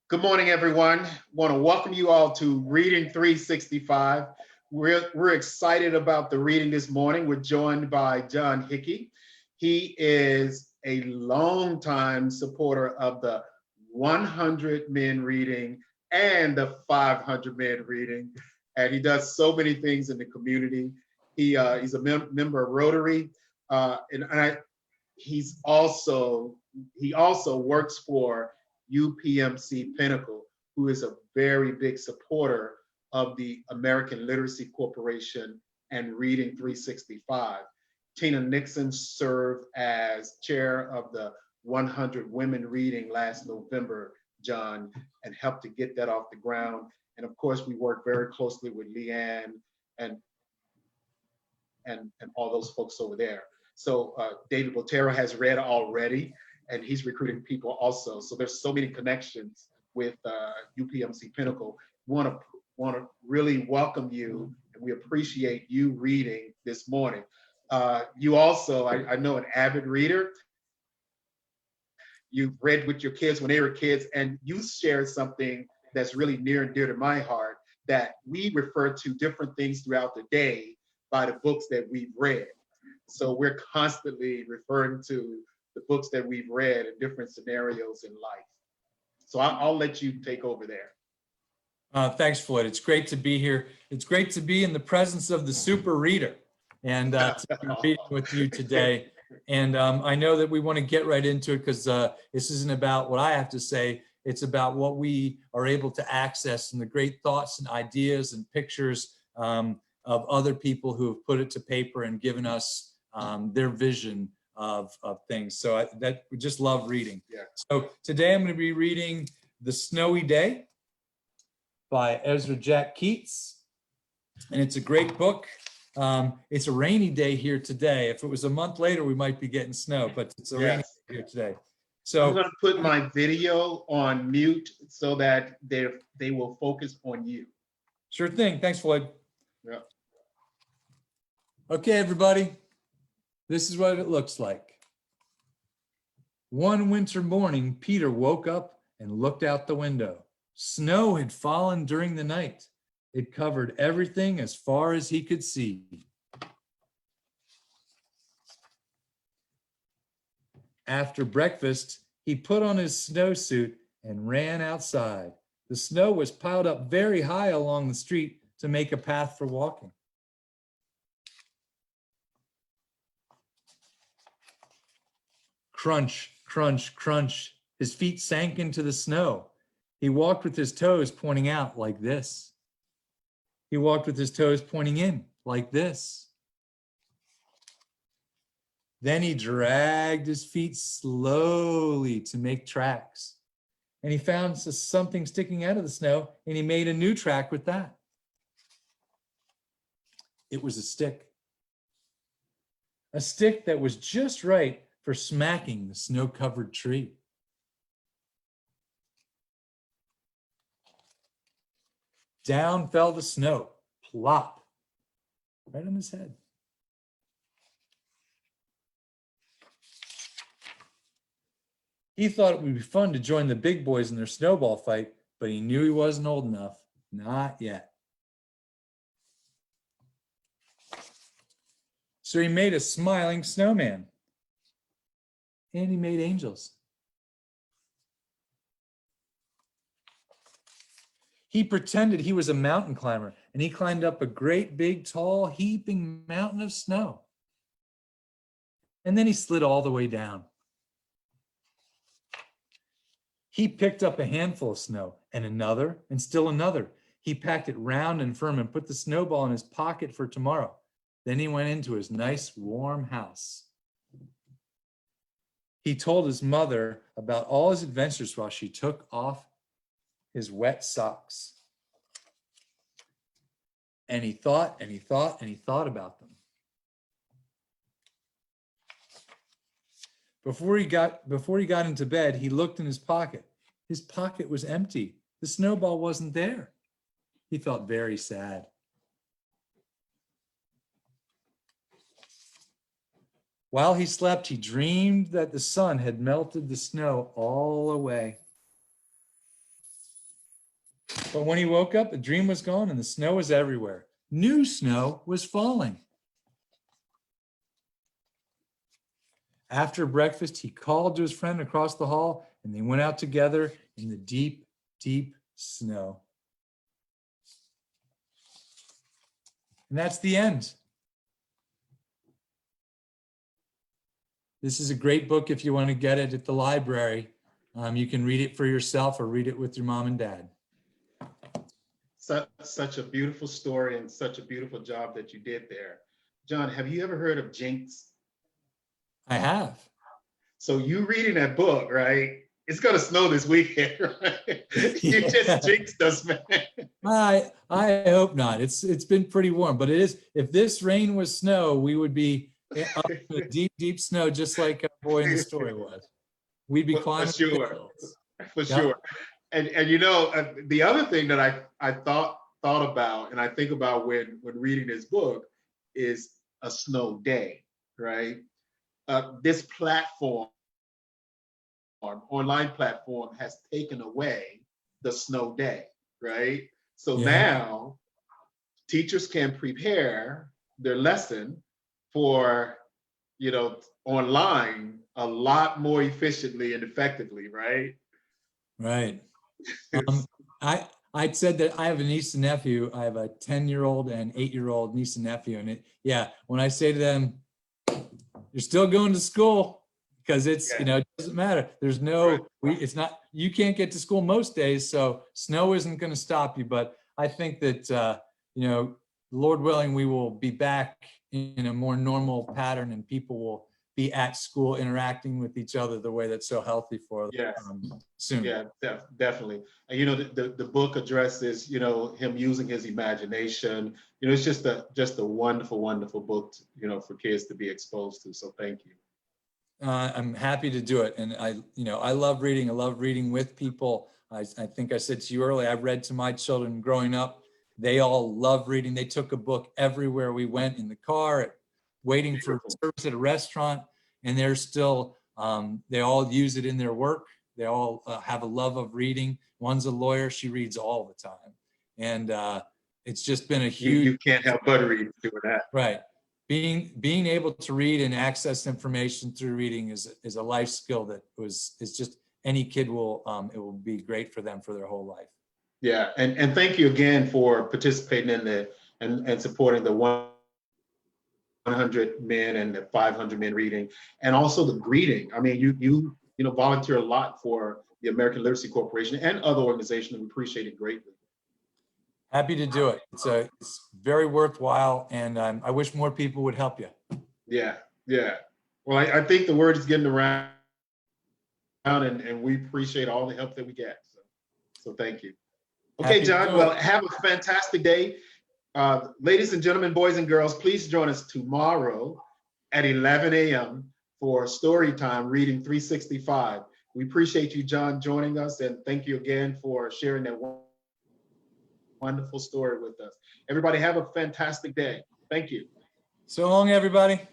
Good morning, everyone. Want to welcome you all to Reading 365. We're excited about the reading this morning. We're joined by John Hickey. He is a longtime supporter of the 100 Men Reading and the 500 Men Reading, and he does so many things in the community. He's a member of Rotary, he also works for UPMC Pinnacle, who is a very big supporter of the American Literacy Corporation and Reading 365. Tina Nixon served as chair of the 100 Women Reading last November, John, and helped to get that off the ground. And of course, we work very closely with Leanne and all those folks over there. So David Botero has read already, and he's recruiting people also. So there's so many connections with UPMC Pinnacle. Want to really welcome you, and we appreciate you reading this morning. You also, I know, an avid reader. You've read with your kids when they were kids, and you shared something that's really near and dear to my heart, that we refer to different things throughout the day by the books that we've read. So we're constantly referring to the books that we've read in different scenarios in life. So I'll let you take over there. Thanks, Floyd. It's great to be here. It's great to be in the presence of the super reader and to be reading with you today. And I know that we want to get right into it because this isn't about what I have to say. It's about what we are able to access and the great thoughts and ideas and pictures of other people who have put it to paper and given us their vision of things. So we just love reading. Yeah. So today I'm going to be reading The Snowy Day by Ezra Jack Keats. And it's a great book. It's a rainy day here today. If it was a month later, we might be getting snow, but it's a rainy day here today. So I'm going to put my video on mute so that they will focus on you. Sure thing. Thanks, Floyd. Yeah. Okay, everybody. This is what it looks like. One winter morning, Peter woke up and looked out the window. Snow had fallen during the night. It covered everything as far as he could see. After breakfast, he put on his snowsuit and ran outside. The snow was piled up very high along the street to make a path for walking. Crunch, crunch, crunch. His feet sank into the snow. He walked with his toes pointing out like this. He walked with his toes pointing in like this. Then he dragged his feet slowly to make tracks. And he found something sticking out of the snow, and he made a new track with that. It was a stick. A stick that was just right for smacking the snow-covered tree. Down fell the snow, plop, right on his head. He thought it would be fun to join the big boys in their snowball fight, but he knew he wasn't old enough. Not yet. So he made a smiling snowman. And he made angels. He pretended he was a mountain climber, and he climbed up a great big, tall, heaping mountain of snow. And then he slid all the way down. He picked up a handful of snow, and another, and still another. He packed it round and firm and put the snowball in his pocket for tomorrow. Then he went into his nice, warm house. He told his mother about all his adventures while she took off his wet socks. And he thought and he thought and he thought about them. Before he got into bed, he looked in his pocket. His pocket was empty. The snowball wasn't there. He felt very sad. While he slept, he dreamed that the sun had melted the snow all away. But when he woke up, the dream was gone and the snow was everywhere. New snow was falling. After breakfast, he called to his friend across the hall and they went out together in the deep, deep snow. And that's the end. This is a great book if you want to get it at the library. You can read it for yourself or read it with your mom and dad. Such a beautiful story and such a beautiful job that you did there. John, have you ever heard of Jinx? I have. So you reading that book, right? It's gonna snow this weekend, right? You just jinxed us, man. I hope not. It's been pretty warm, but it is. If this rain was snow, we would be up in the deep, deep snow, just like a boy in the story was. We'd be climbing. For sure, for Yeah. sure. And you know, the other thing that I thought about, and I think about when reading this book, is a snow day, right? This platform, online platform, has taken away the snow day, right? So Yeah. now teachers can prepare their lesson for, online a lot more efficiently and effectively, right? Right. I said that I have a niece and nephew. I have a 10-year-old and 8-year-old niece and nephew. And when I say to them, you're still going to school, because it's, Yeah. it doesn't matter. There's no, it's not, you can't get to school most days. So snow isn't going to stop you. But I think that, Lord willing, we will be back in a more normal pattern and people will be at school interacting with each other the way that's so healthy for them soon. Yeah, definitely. And the book addresses, him using his imagination. It's just a wonderful, wonderful book, for kids to be exposed to. So thank you. I'm happy to do it. And I love reading. I love reading with people. I think I said to you earlier, I read to my children growing up. They all love reading. They took a book everywhere we went, in the car, waiting for service at a restaurant, and they're still, they all use it in their work. They all have a love of reading. One's a lawyer. She reads all the time. And it's just been a huge— You can't help but read doing that. Right. Being able to read and access information through reading is a life skill that is just, any kid will, it will be great for them for their whole life. Yeah, and thank you again for participating in and supporting the 100 men and the 500 men reading, and also the greeting. I mean, you volunteer a lot for the American Literacy Corporation and other organizations. We appreciate it greatly. Happy to do it. It's very worthwhile, and I wish more people would help you. Yeah. Well, I think the word is getting around, and we appreciate all the help that we get. So thank you. Okay, John, well, have a fantastic day. Ladies and gentlemen, boys and girls, please join us tomorrow at 11 a.m. for Storytime Reading 365. We appreciate you, John, joining us, and thank you again for sharing that wonderful story with us. Everybody have a fantastic day. Thank you. So long, everybody.